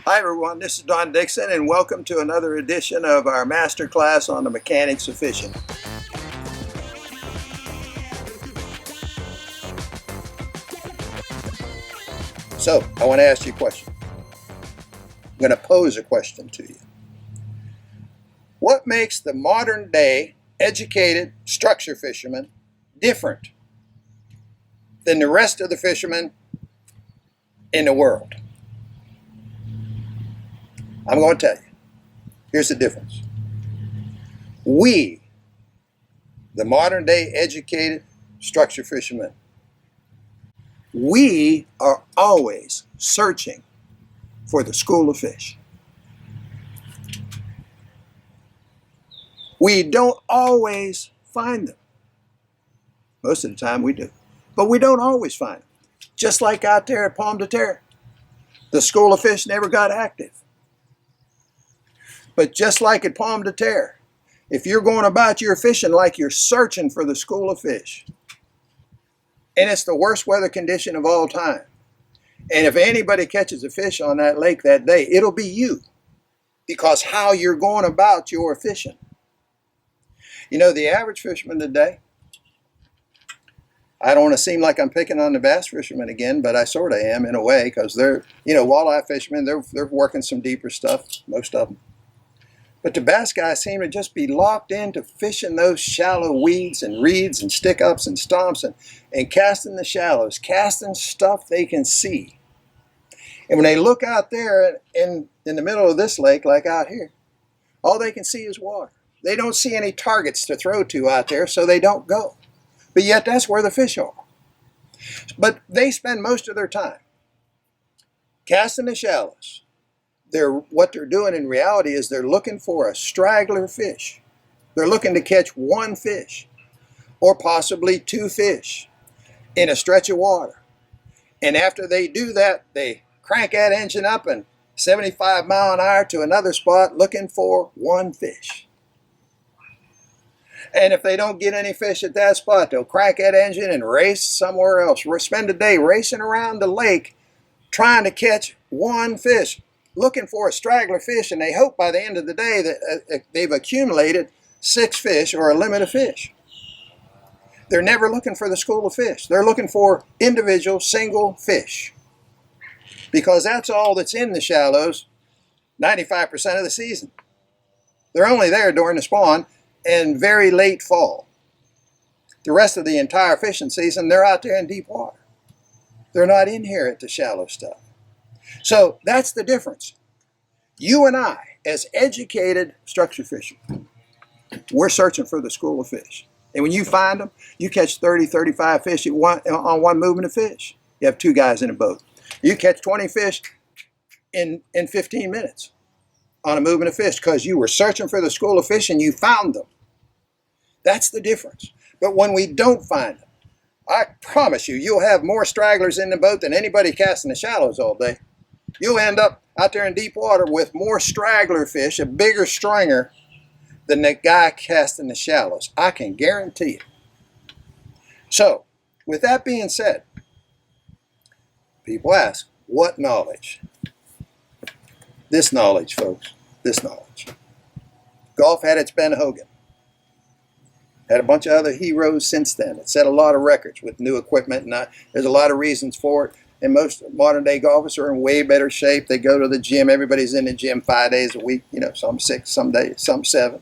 Hi everyone, this is Don Dixon and welcome to another edition of our master class on the mechanics of fishing. So, I want to ask you a question. I'm going to pose a question to you. What makes the modern day educated structure fisherman different than the rest of the fishermen in the world? I'm going to tell you. Here's the difference. We, the modern day educated structure fishermen, we are always searching for the school of fish. We don't always find them. Most of the time we do. But we don't always find them. Just like out there at Pomme de Terre. The school of fish never got active. But just like at Pomme de Terre, if you're going about your fishing like you're searching for the school of fish, and it's the worst weather condition of all time, and if anybody catches a fish on that lake that day, it'll be you, because how you're going about your fishing. You know, the average fisherman today, I don't want to seem like I'm picking on the bass fishermen again, but I sort of am in a way, because they're, walleye fishermen, they're working some deeper stuff, most of them. But the bass guys seem to just be locked into fishing those shallow weeds and reeds and stick-ups and stomps and casting the shallows, casting stuff they can see. And when they look out there in the middle of this lake, like out here, all they can see is water. They don't see any targets to throw to out there, so they don't go. But yet that's where the fish are. But they spend most of their time casting the shallows. What they're doing in reality is they're looking for a straggler fish. They're looking to catch one fish or possibly two fish in a stretch of water. And after they do that, they crank that engine up and 75 mile an hour to another spot looking for one fish. And if they don't get any fish at that spot, they'll crank that engine and race somewhere else. Spend a day racing around the lake trying to catch one fish, looking for a straggler fish, and they hope by the end of the day that they've accumulated 6 fish or a limit of fish. They're never looking for the school of fish. They're looking for individual single fish, because that's all that's in the shallows 95% of the season. They're only there during the spawn and very late fall. The rest of the entire fishing season, they're out there in deep water. They're not in here at the shallow stuff. So that's the difference. You and I, as educated structure fishermen, we're searching for the school of fish. And when you find them, you catch 30, 35 fish on one movement of fish. You have 2 guys in a boat. You catch 20 fish in 15 minutes on a movement of fish, because you were searching for the school of fish and you found them. That's the difference. But when we don't find them, I promise you, you'll have more stragglers in the boat than anybody casting the shallows all day. You'll end up out there in deep water with more straggler fish, a bigger stringer, than the guy casting the shallows. I can guarantee it. So, with that being said, people ask, what knowledge? This knowledge, folks, this knowledge. Golf had its Ben Hogan. Had a bunch of other heroes since then. It set a lot of records with new equipment, and there's a lot of reasons for it. And most modern day golfers are in way better shape. They go to the gym. Everybody's in the gym 5 days a week. Some 6, some days, some 7.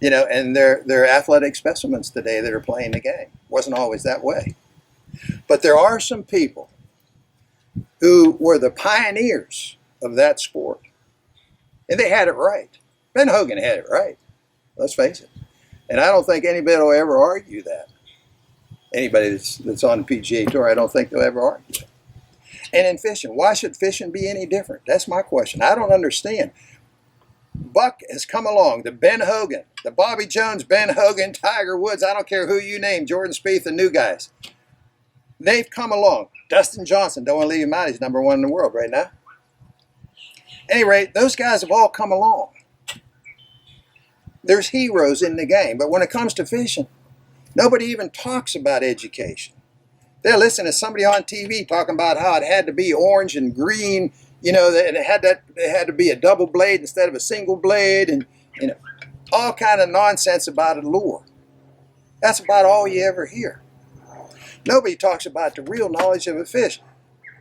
And they're athletic specimens today that are playing the game. Wasn't always that way. But there are some people who were the pioneers of that sport. And they had it right. Ben Hogan had it right. Let's face it. And I don't think anybody will ever argue that. Anybody that's on the PGA Tour, I don't think they'll ever argue that. And in fishing, why should fishing be any different? That's my question. I don't understand. Buck has come along, the Ben Hogan, the Bobby Jones, Ben Hogan, Tiger Woods, I don't care who you name, Jordan Spieth, the new guys. They've come along. Dustin Johnson, don't want to leave him out, he's #1 in the world right now. At any rate, those guys have all come along. There's heroes in the game, but when it comes to fishing, nobody even talks about education. They'll listen to somebody on TV talking about how it had to be orange and green, You know, that it had to be a double blade instead of a single blade, and you know, all kind of nonsense about a lure. That's about all you ever hear. Nobody talks about the real knowledge of a fish.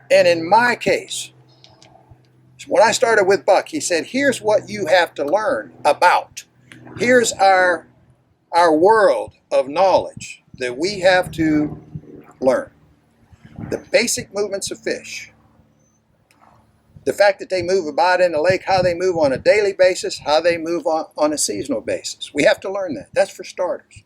And in my case, when I started with Buck, he said, here's what you have to learn about. Here's our world of knowledge that we have to learn. The basic movements of fish. The fact that they move about in the lake, how they move on a daily basis, how they move on a seasonal basis. We have to learn that. That's for starters.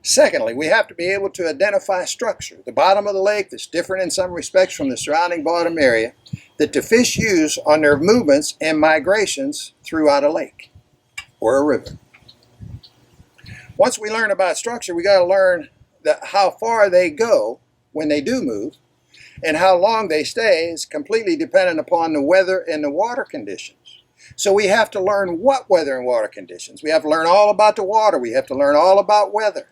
Secondly, we have to be able to identify structure. The bottom of the lake that's different in some respects from the surrounding bottom area that the fish use on their movements and migrations throughout a lake or a river. Once we learn about structure, we got to learn how far they go when they do move, and how long they stay is completely dependent upon the weather and the water conditions. So we have to learn what weather and water conditions. We have to learn all about the water. We have to learn all about weather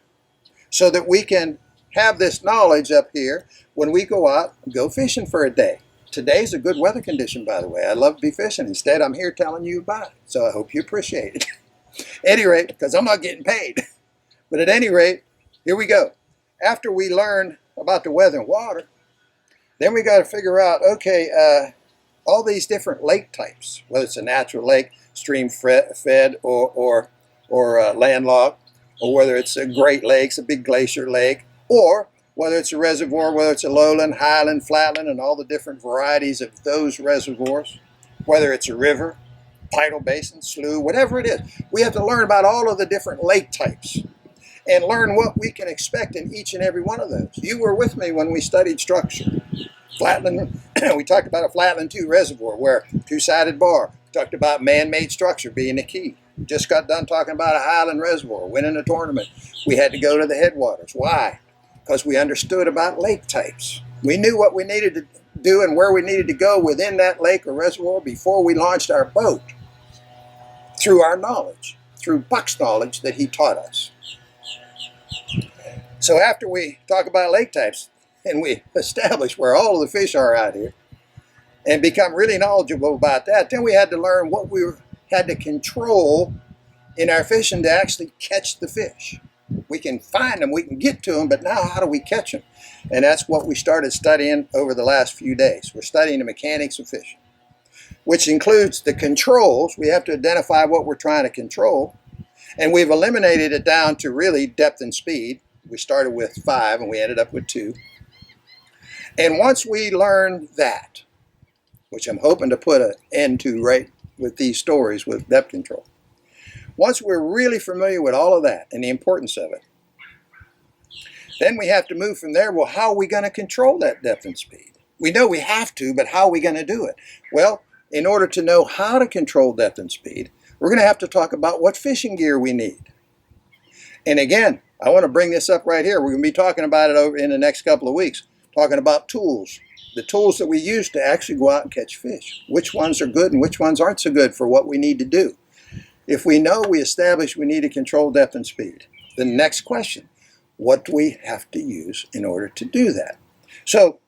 so that we can have this knowledge up here when we go out and go fishing for a day. Today's a good weather condition, by the way. I love to be fishing. Instead, I'm here telling you about it. So I hope you appreciate it. At any rate, because I'm not getting paid. But at any rate, here we go. After we learn about the weather and water, then we got to figure out, okay, all these different lake types, whether it's a natural lake, stream fed or landlocked, or whether it's a Great Lakes, a big glacier lake, or whether it's a reservoir, whether it's a lowland, highland, flatland, and all the different varieties of those reservoirs, whether it's a river, tidal basin, slough, whatever it is. We have to learn about all of the different lake types and learn what we can expect in each and every one of those. You were with me when we studied structure. Flatland, we talked about a Flatland 2 reservoir where two-sided bar. We talked about man-made structure being the key. We just got done talking about a highland reservoir, winning a tournament. We had to go to the headwaters. Why? Because we understood about lake types. We knew what we needed to do and where we needed to go within that lake or reservoir before we launched our boat through our knowledge, through Buck's knowledge that he taught us. So after we talk about lake types and we establish where all of the fish are out here and become really knowledgeable about that, then we had to learn what we had to control in our fishing to actually catch the fish. We can find them, we can get to them, but now how do we catch them? And that's what we started studying over the last few days. We're studying the mechanics of fishing, which includes the controls. We have to identify what we're trying to control, and we've eliminated it down to really depth and speed. We started with 5 and we ended up with 2. And once we learn that, which I'm hoping to put an end to right with these stories with depth control, once we're really familiar with all of that and the importance of it, then we have to move from there. Well, how are we going to control that depth and speed? We know we have to, but how are we going to do it? Well, in order to know how to control depth and speed, we're going to have to talk about what fishing gear we need. And again, I want to bring this up right here. We're going to be talking about it over in the next couple of weeks, talking about tools, the tools that we use to actually go out and catch fish. Which ones are good and which ones aren't so good for what we need to do. If we know we establish we need to control depth and speed, the next question, what do we have to use in order to do that? So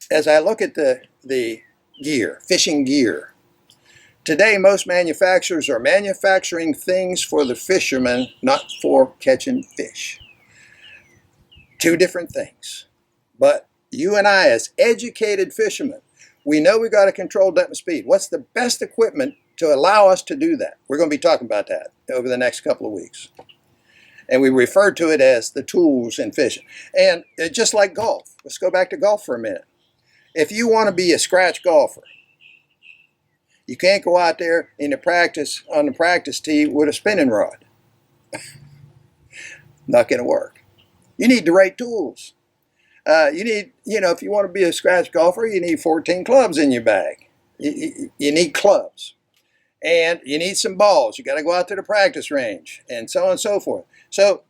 as I look at the gear, fishing gear, today most manufacturers are manufacturing things for the fishermen, not for catching fish. Two different things. But you and I, as educated fishermen, we know we've got to control depth and speed. What's the best equipment to allow us to do that? We're going to be talking about that over the next couple of weeks. And we refer to it as the tools in fishing. And just like golf, let's go back to golf for a minute. If you want to be a scratch golfer, you can't go out there on the practice tee with a spinning rod. Not going to work. You need the right tools. You need, if you want to be a scratch golfer, you need 14 clubs in your bag. You need clubs. And you need some balls. You got to go out to the practice range and so on and so forth. So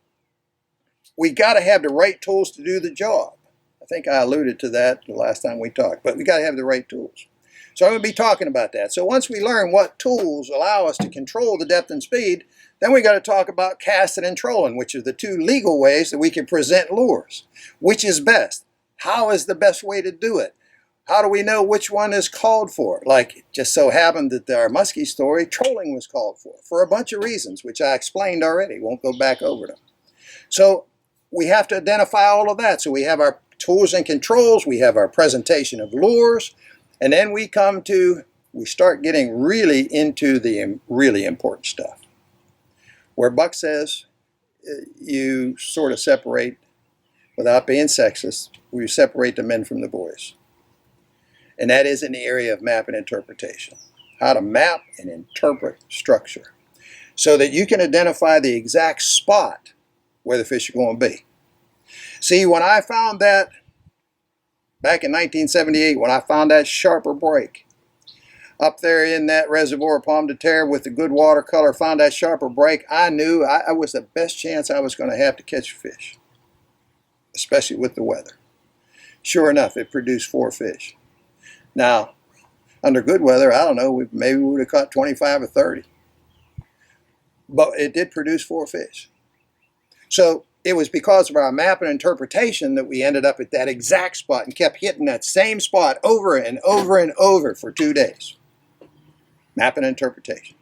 we got to have the right tools to do the job. I think I alluded to that the last time we talked, but we got to have the right tools. So I'm going to be talking about that. So once we learn what tools allow us to control the depth and speed, then we got to talk about casting and trolling, which are the two legal ways that we can present lures. Which is best? How is the best way to do it? How do we know which one is called for? Like, it just so happened that our muskie story, trolling was called for a bunch of reasons, which I explained already. Won't go back over them. So we have to identify all of that. So we have our tools and controls, we have our presentation of lures, and then we start getting really into the really important stuff, where Buck says you sort of separate, without being sexist, we separate the men from the boys. And that is in the area of map and interpretation. How to map and interpret structure so that you can identify the exact spot where the fish are going to be. See, when I found that back in 1978, when I found that sharper break up there in that reservoir, Pomme de Terre, with the good watercolor, found that sharper break, I knew I was the best chance I was going to have to catch fish, especially with the weather. Sure enough, it produced 4 fish. Now, under good weather, I don't know, maybe we would have caught 25 or 30. But it did produce 4 fish. So it was because of our map and interpretation that we ended up at that exact spot and kept hitting that same spot over and over and over for 2 days. Map and interpretation.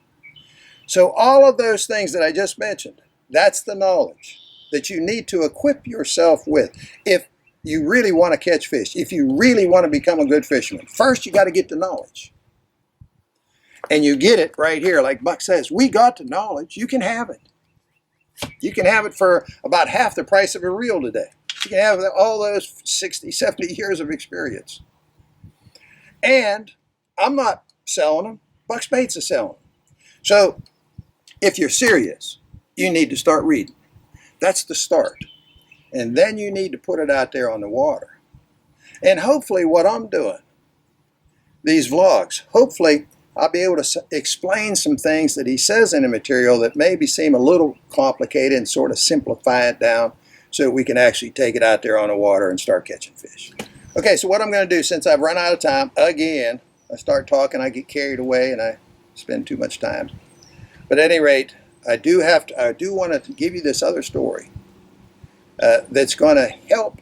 So all of those things that I just mentioned, that's the knowledge that you need to equip yourself with if you really want to catch fish, if you really want to become a good fisherman. First, you got to get the knowledge. And you get it right here. Like Buck says, we got the knowledge. You can have it. You can have it for about half the price of a reel today. You can have all those 60, 70 years of experience. And I'm not selling them. Buck Baits is selling them. So if you're serious, you need to start reading. That's the start. And then you need to put it out there on the water. And hopefully what I'm doing, these vlogs, hopefully I'll be able to explain some things that he says in the material that maybe seem a little complicated and sort of simplify it down so that we can actually take it out there on the water and start catching fish. Okay, so what I'm going to do, since I've run out of time, again, I start talking, I get carried away, and I spend too much time. But at any rate, I do want to give you this other story that's going to help,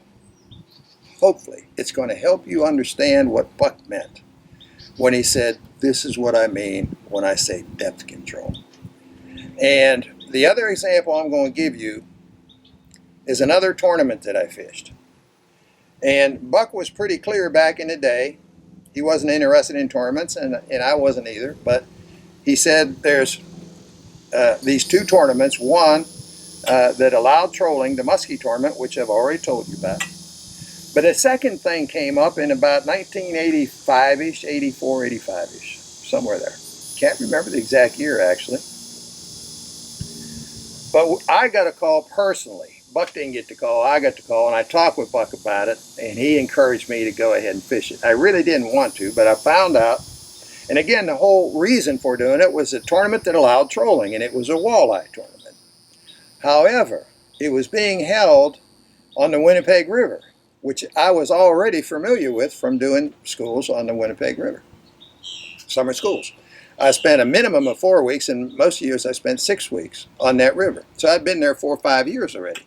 hopefully, it's going to help you understand what Buck meant when he said, this is what I mean when I say depth control. And the other example I'm going to give you is another tournament that I fished. And Buck was pretty clear back in the day. He wasn't interested in tournaments, and I wasn't either. But he said there's these 2 tournaments. One that allowed trolling, the muskie tournament, which I've already told you about. But a second thing came up in about 1985-ish, 84, 85-ish, somewhere there. Can't remember the exact year, actually. But I got a call personally. Buck didn't get the call. I got the call, and I talked with Buck about it, and he encouraged me to go ahead and fish it. I really didn't want to, but I found out. And again, the whole reason for doing it was a tournament that allowed trolling, and it was a walleye tournament. However, it was being held on the Winnipeg River, which I was already familiar with from doing schools on the Winnipeg River, summer schools. I spent a minimum of 4 weeks, and most years I spent 6 weeks on that river. So I'd been there 4 or 5 years already.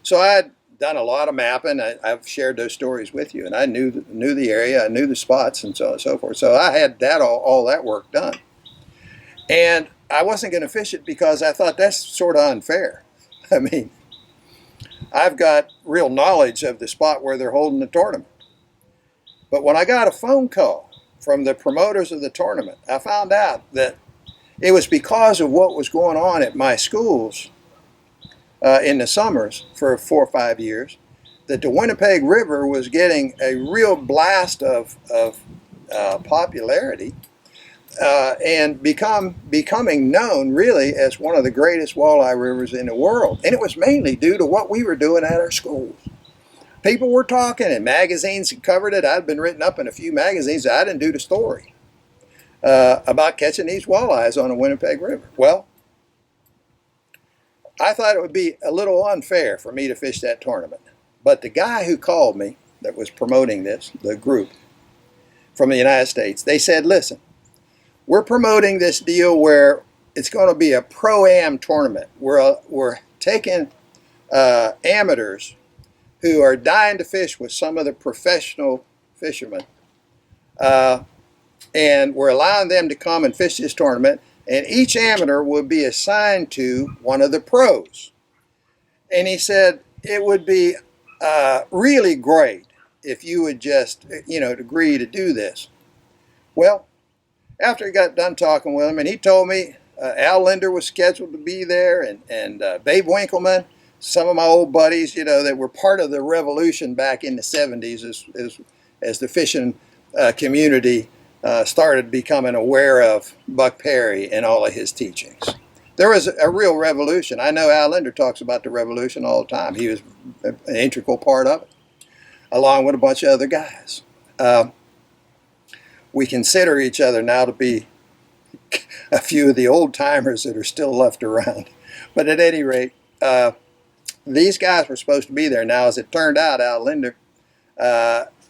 So I had done a lot of mapping. I've shared those stories with you, and I knew the area, I knew the spots, and so on and so forth. So I had that all that work done. And I wasn't going to fish it because I thought that's sort of unfair. I mean, I've got real knowledge of the spot where they're holding the tournament. But when I got a phone call from the promoters of the tournament, I found out that it was because of what was going on at my schools in the summers for 4 or 5 years, that the Winnipeg River was getting a real blast of popularity and becoming known really as one of the greatest walleye rivers in the world. And it was mainly due to what we were doing at our schools. People were talking, and magazines had covered it. I'd been written up in a few magazines. I didn't do the story about catching these walleyes on the Winnipeg River. Well, I thought it would be a little unfair for me to fish that tournament. But the guy who called me that was promoting this, the group from the United States, they said, listen, we're promoting this deal where it's going to be a pro-am tournament. We're taking amateurs who are dying to fish with some of the professional fishermen And we're allowing them to come and fish this tournament, and each amateur would be assigned to one of the pros. And he said it would be really great if you would just, agree to do this. Well, after he got done talking with him, and he told me Al Linder was scheduled to be there, and Babe Winkleman, some of my old buddies, that were part of the revolution back in the 70s as the fishing community started becoming aware of Buck Perry and all of his teachings. There was a real revolution. I know Al Linder talks about the revolution all the time. He was an integral part of it, along with a bunch of other guys. We consider each other now to be a few of the old timers that are still left around. But at any rate, these guys were supposed to be there. Now, as it turned out, Al Linder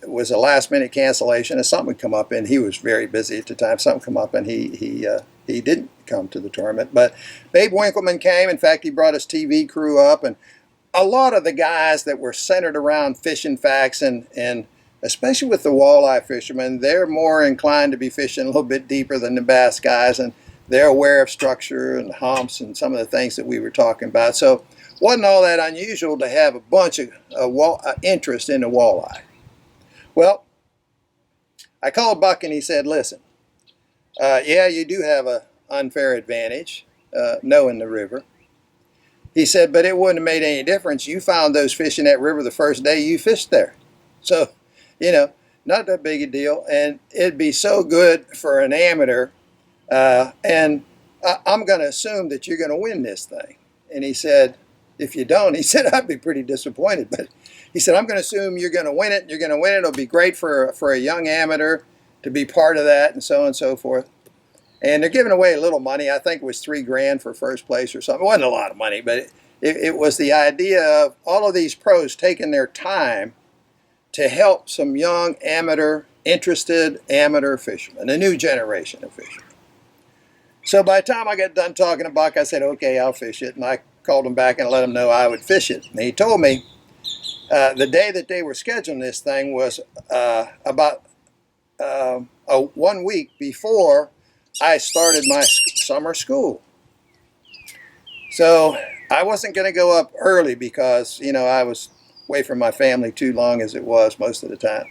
was a last-minute cancellation, and something had come up, and he was very busy at the time. Something come up, and he didn't come to the tournament. But Babe Winkleman came. In fact, he brought his TV crew up, and a lot of the guys that were centered around fishing facts, and especially with the walleye fishermen, they're more inclined to be fishing a little bit deeper than the bass guys, and they're aware of structure and humps and some of the things that we were talking about. So it wasn't all that unusual to have a bunch of interest in the walleye. Well, I called Buck and he said, listen, yeah, you do have an unfair advantage knowing the river. He said, but it wouldn't have made any difference. You found those fish in that river the first day you fished there. So, not that big a deal. And it'd be so good for an amateur. And I'm going to assume that you're going to win this thing. And he said, if you don't, he said, I'd be pretty disappointed. But he said, I'm going to assume you're going to win it. You're going to win it. It'll be great for a young amateur to be part of that, and so on and so forth. And they're giving away a little money. I think it was $3,000 for first place or something. It wasn't a lot of money, but it was the idea of all of these pros taking their time to help some young interested amateur fishermen, a new generation of fishermen. So by the time I got done talking to Buck, I said, okay, I'll fish it. And I called him back and let him know I would fish it. And he told me the day that they were scheduling this thing was about 1 week before I started my summer school. So I wasn't going to go up early because, I was away from my family too long as it was most of the time.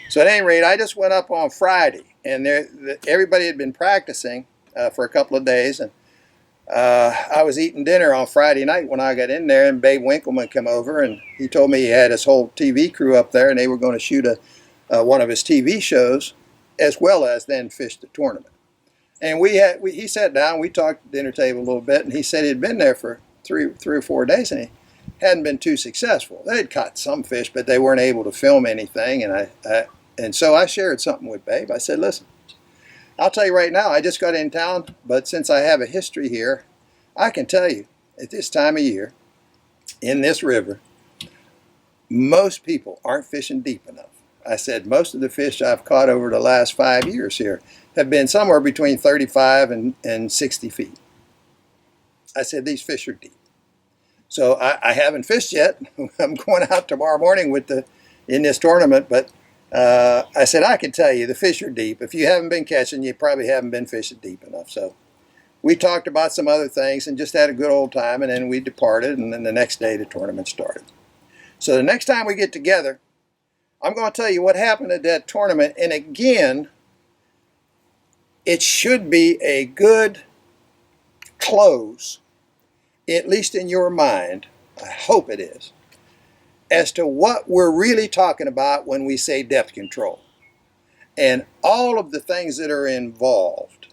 So at any rate, I just went up on Friday, and everybody had been practicing for a couple of days, and I was eating dinner on Friday night when I got in there, and Babe Winkleman came over, and he told me he had his whole TV crew up there, and they were going to shoot one of his TV shows, as well as then fish the tournament. And he sat down, we talked at the dinner table a little bit, and he said he'd been there for three or 4 days, and he hadn't been too successful. They had caught some fish, but they weren't able to film anything, and so I shared something with Babe. I said, listen, I'll tell you right now, I just got in town, but since I have a history here, I can tell you, at this time of year, in this river, most people aren't fishing deep enough. I said, most of the fish I've caught over the last 5 years here have been somewhere between 35 and 60 feet. I said, these fish are deep. So I haven't fished yet. I'm going out tomorrow morning in this tournament, but I said, I can tell you, the fish are deep. If you haven't been catching, you probably haven't been fishing deep enough. So we talked about some other things and just had a good old time, and then we departed, and then the next day the tournament started. So the next time we get together, I'm going to tell you what happened at that tournament, and again, it should be a good close, at least in your mind, I hope it is, as to what we're really talking about when we say depth control and all of the things that are involved.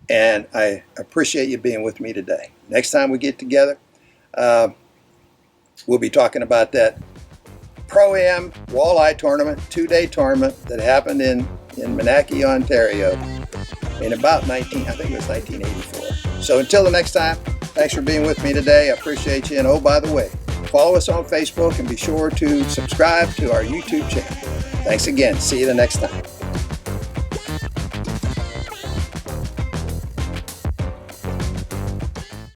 And I appreciate you being with me today. Next time we get together, we'll be talking about that Pro-Am walleye tournament, 2-day tournament that happened in Monackey, Ontario in about 1984. So until the next time, thanks for being with me today. I appreciate you. And oh, by the way, follow us on Facebook and be sure to subscribe to our YouTube channel. Thanks again. See you the next time.